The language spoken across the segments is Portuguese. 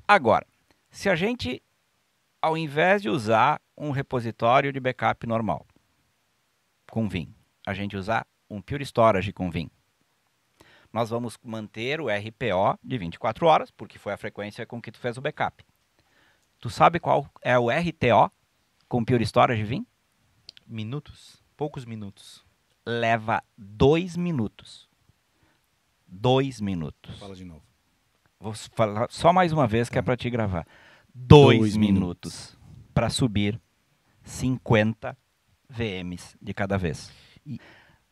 Agora, se a gente, ao invés de usar um repositório de backup normal, com Vim, a gente usar um Pure Storage com Vim, nós vamos manter o RPO de 24 horas, porque foi a frequência com que tu fez o backup. Tu sabe qual é o RTO com Pure Storage Vim? Minutos? Poucos minutos. Leva 2 minutos. 2 minutos. Fala de novo. Vou falar só mais uma vez que é para te gravar. 2 minutos para subir 50 VMs de cada vez.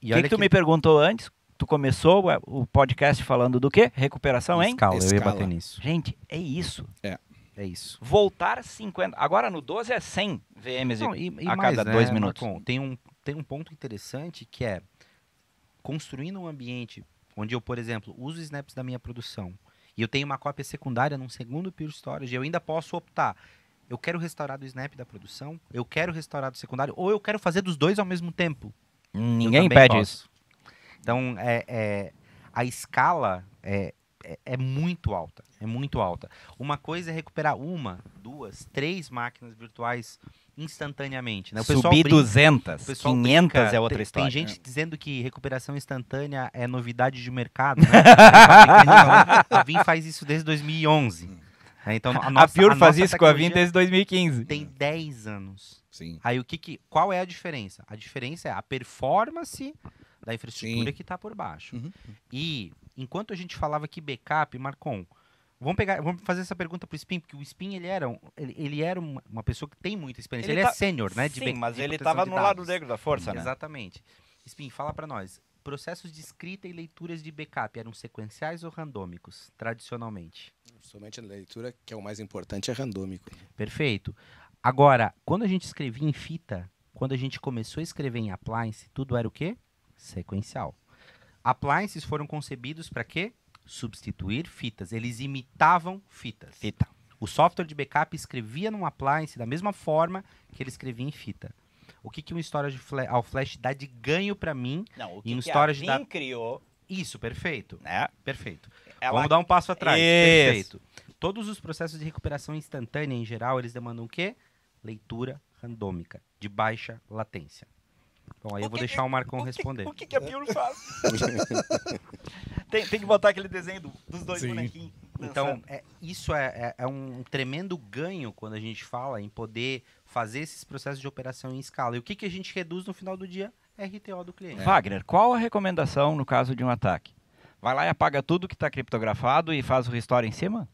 E o que tu me perguntou antes? Tu começou o podcast falando do quê? Recuperação em escala. Eu ia bater nisso. Gente, é isso. É isso. Voltar 50. Agora no 12 é 100 VMs a mais, cada 2 minutos. Marcon, tem um ponto interessante que é construindo um ambiente onde eu, por exemplo, uso snaps da minha produção e eu tenho uma cópia secundária num segundo Pure Storage, eu ainda posso optar. Eu quero restaurar do snap da produção, eu quero restaurar do secundário, ou eu quero fazer dos dois ao mesmo tempo. Ninguém impede isso. Então, a escala é muito alta. É muito alta. Uma coisa é recuperar 1, 2, 3 máquinas virtuais instantaneamente. Né? O pessoal Subir brinca, 200, o pessoal 500 brinca, é outra história. Tem gente dizendo que recuperação instantânea é novidade de mercado. Né? A Vim faz isso desde 2011. Então, a Pure faz isso com a Vim desde 2015. Tem 10 anos. Sim. Aí qual é a diferença? A diferença é a performance da infraestrutura que está por baixo. Uhum. E enquanto a gente falava que backup, Marcon, vamos fazer essa pergunta pro Spin, porque o Spin ele era uma pessoa que tem muita experiência. Ele é sênior, né? Sim, mas ele estava no lado negro da força, né? Exatamente. Spin, fala para nós. Processos de escrita e leituras de backup eram sequenciais ou randômicos, tradicionalmente? Somente a leitura, que é o mais importante, é randômico. Perfeito. Agora, quando a gente escrevia em fita, quando a gente começou a escrever em appliance, tudo era o quê? Sequencial. Appliances foram concebidos para quê? Substituir fitas. Eles imitavam fitas. Fita. O software de backup escrevia num appliance da mesma forma que ele escrevia em fita. O que um storage all flash dá de ganho para mim? Não, o e um que storage a Vim criou... Isso, perfeito. Né? Perfeito. Ela... Vamos dar um passo atrás. Isso. Perfeito. Todos os processos de recuperação instantânea, em geral, eles demandam o quê? Leitura randômica, de baixa latência. Bom, aí eu vou deixar o Marcon responder. O que a Pure faz? tem que botar aquele desenho dos dois bonequinhos. Então, isso é um tremendo ganho quando a gente fala em poder fazer esses processos de operação em escala. E o que a gente reduz no final do dia? RTO do cliente. Wagner, qual a recomendação no caso de um ataque? Vai lá e apaga tudo que está criptografado e faz o restore em cima?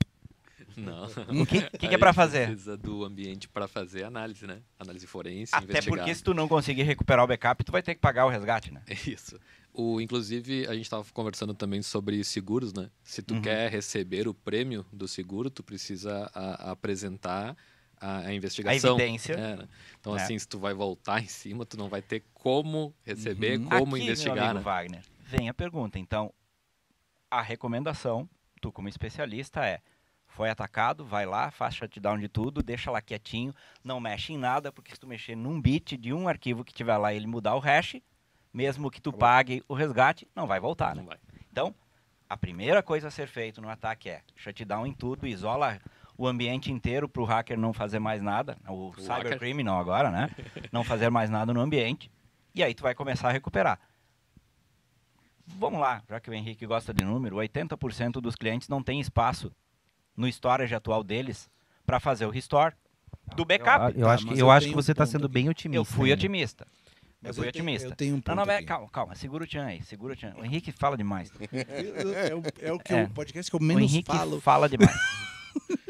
Não. O que é para fazer? Precisa do ambiente para fazer análise, né? Análise forense, Até investigar. porque se tu não conseguir recuperar o backup, tu vai ter que pagar o resgate, né? Isso. Inclusive, a gente estava conversando também sobre seguros, né? Se tu quer receber o prêmio do seguro, tu precisa apresentar a investigação. A evidência. Né? Então, assim, se tu vai voltar em cima, tu não vai ter como receber, como Aqui, investigar, meu amigo né? Wagner, vem a pergunta. Então, a recomendação, tu como especialista, foi atacado, vai lá, faz shutdown de tudo, deixa lá quietinho, não mexe em nada, porque se tu mexer num bit de um arquivo que tiver lá e ele mudar o hash, mesmo que tu pague o resgate, não vai voltar, né? Não vai. Então, a primeira coisa a ser feita no ataque é shutdown em tudo, isola o ambiente inteiro para o hacker não fazer mais nada, o cybercriminal agora, né? Não fazer mais nada no ambiente, e aí tu vai começar a recuperar. Vamos lá, já que o Henrique gosta de número, 80% dos clientes não tem espaço no storage atual deles para fazer o restore do backup. Eu acho que você está sendo bem otimista. Eu fui né? otimista. Eu fui otimista. Eu tenho um ponto calma, segura o tchan aí, O Henrique fala demais. É o que o podcast que eu menos o Henrique falo. fala demais.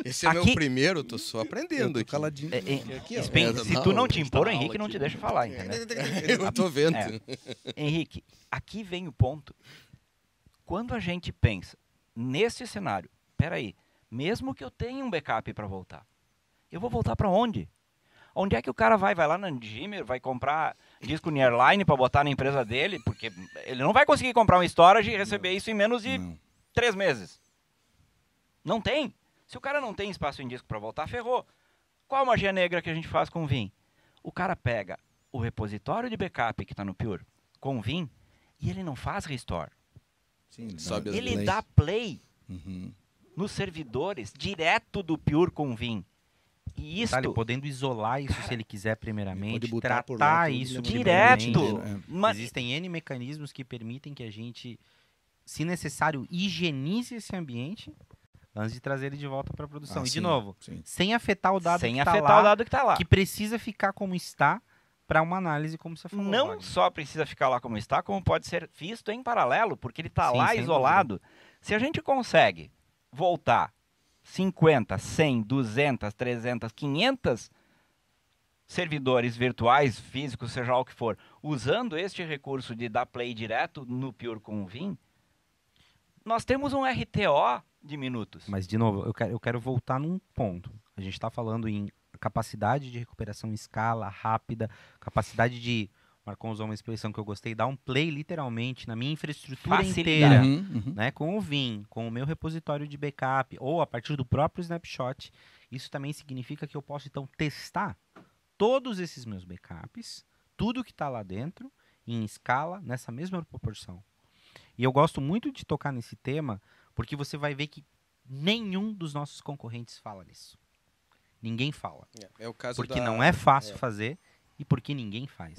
Esse é meu primeiro, tô só aprendendo aqui. Caladinho. Se tu não te impor, o Henrique não te deixa falar, entendeu? Eu tô vendo. Henrique, aqui vem o ponto. Quando a gente pensa nesse cenário, peraí, mesmo que eu tenha um backup para voltar, eu vou voltar para onde? Onde é que o cara vai? Vai lá na Gimmer, vai comprar disco Nearline para botar na empresa dele? Porque ele não vai conseguir comprar um storage e receber isso em menos de 3 meses. Não tem. Se o cara não tem espaço em disco para voltar, ferrou. Qual a magia negra que a gente faz com o Vim? O cara pega o repositório de backup que está no Pure com o Vim e ele não faz restore. Sim, Sobe as Ele leis. dá play nos servidores direto do Pure com Vim. E isto... Detalhe, podendo isolar isso se ele quiser primeiramente, pode botar por lá tratar tudo, isso né? Direto. primeiramente. Mas- Existem N mecanismos que permitem que a gente, se necessário, higienize esse ambiente antes de trazer ele de volta para a produção. Ah, e, de sim, novo, sim. sem afetar o dado sem que está afetar lá, o dado que está lá. que precisa ficar como está para uma análise, como você falou. Não Wagner. só precisa ficar lá como está, como pode ser visto em paralelo, porque ele está Sim, lá sem isolado. Se a gente consegue voltar 50, 100, 200, 300, 500 servidores virtuais, físicos, seja lá o que for, usando este recurso de dar play direto no Pure com o Vim, nós temos um RTO de minutos. Mas, de novo, eu quero voltar num ponto. A gente está falando em capacidade de recuperação em escala rápida, capacidade de, o Marcon usou uma expressão que eu gostei, dar um play literalmente na minha infraestrutura Facilidade. inteira, Uhum. né, com o Vim, com o meu repositório de backup, ou a partir do próprio snapshot. Isso também significa que eu posso, então, testar todos esses meus backups, tudo que está lá dentro, em escala, nessa mesma proporção. E eu gosto muito de tocar nesse tema, porque você vai ver que nenhum dos nossos concorrentes fala nisso. Ninguém fala. É o caso Porque da... não é fácil fazer e porque ninguém faz.